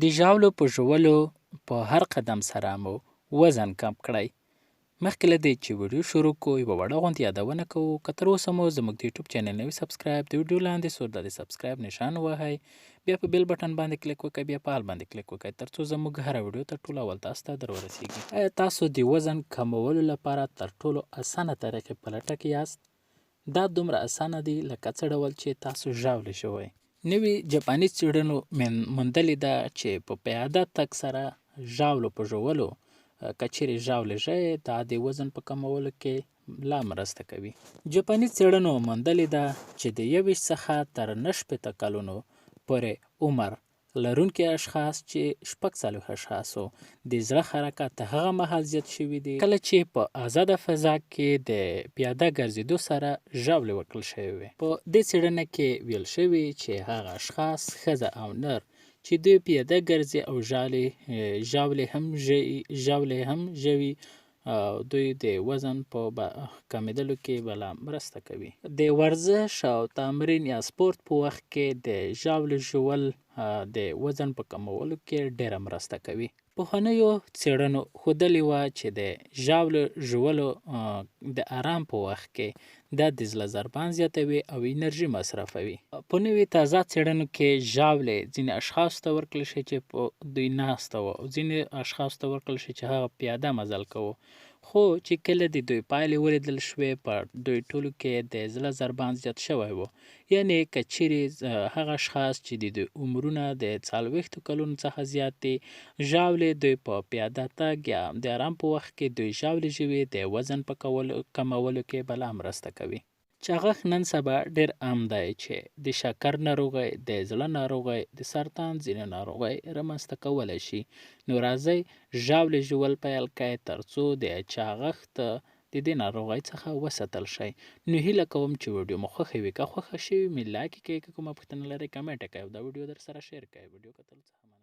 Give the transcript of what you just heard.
د ژاولو په ژولو په هر قدم سره مو وزن کم کړئ. مخکې له دې چې ویډیو شروع کړو یوه وړه غوندې یادونه کوو که تر اوسه مو زموږ د یوټیوب چینل نه وي سبسکرایب، د ویډیو لاندې سور د سبسکرایب نشان ووهئ، بیا په بیل بټن باندې کلیک وکړئ، بیا په آل باندې کلیک وکړئ تر څو زموږ هره ویډیو تر ټولو اول تاسو ته در ورسیږي. آیا تاسو د وزن کمولو لپاره تر ټولو اسانه طریقې په لټه کې یاست؟ دا دومره اسانه دی لکه څه ډول چې تاسو ژاولې شوئ. نوي جاپاني څېړنو موندلې ده چې په پیاده تګ سره ژاولو په ژولو که چیرې ژاولې ژوئ دا د وزن په کمولو کې لا مرسته کوي. جاپاني څېړنو موندلې ده چې د 21 څخه تر 49 کلونو پورې عمر لرونکي اشخاص چې 40 اشخاصو د زړه حرکت هغه مهال زیات شوي دي کله چې په آزاده فضا کې د پیاده ګرځېدو سره ژاولې ورکړل شوې وي. په دې څېړنه کې ویل شوي چې هغه اشخاص ښځه او نر چې دوی پیاده ګرځي او ژاولې هم ژوي دوی د وزن په کمیدلو کې بلا مرسته کوي. د ورزش او تمرین یا سپورت په وخت کې د ژاولې ژول د وزن په کمولو کې ډیره مرسته کوي. پخوانیو څېړنو ښودلې وه چې د ژاولو ژولو د آرام په وخت کې دا د زړه ضربان زیاتوي او انرژي مصرفوي. په نوي تازه څېړنو کې ژاولې ځینې اشخاصو ته ورکړل شي چې په دوی ناسته وو او ځینې اشخاصو ته ورکړل شي چې هغه پیاده مزل کوو، خو چې کله د دوی پایلې ولیدل شوې په دوی ټولو کې د زړه ضربان زیات شوی و. یعنې که چیرې هغه اشخاص چې د دوی عمرونه د 40 کلونو څخه زیات دي ژاولې دوی په پیاده تګ یا د آرام په وخت کې دوی ژاولې ژوي د وزن په کمولو کې بلا مرسته کوي. چاغښت نن سبا ډیر عام دی چې د شکر ناروغۍ، د زړه ناروغۍ، د سرطان ځینې ناروغۍ رامنځته کولی شي. نو راځئ ژاولې ژول پیل کړئ تر څو د چاغښت د دې ناروغۍ څخه وساتل شئ. نو هیله کوم چې ویډیو مو خوښه وي، که خوښه شوې مې لایک کړئ، که کومه پوښتنه لرئ کمنټ کړئ او دا ویډیو در سره شیر کړئ. ویډیو کتلو څخه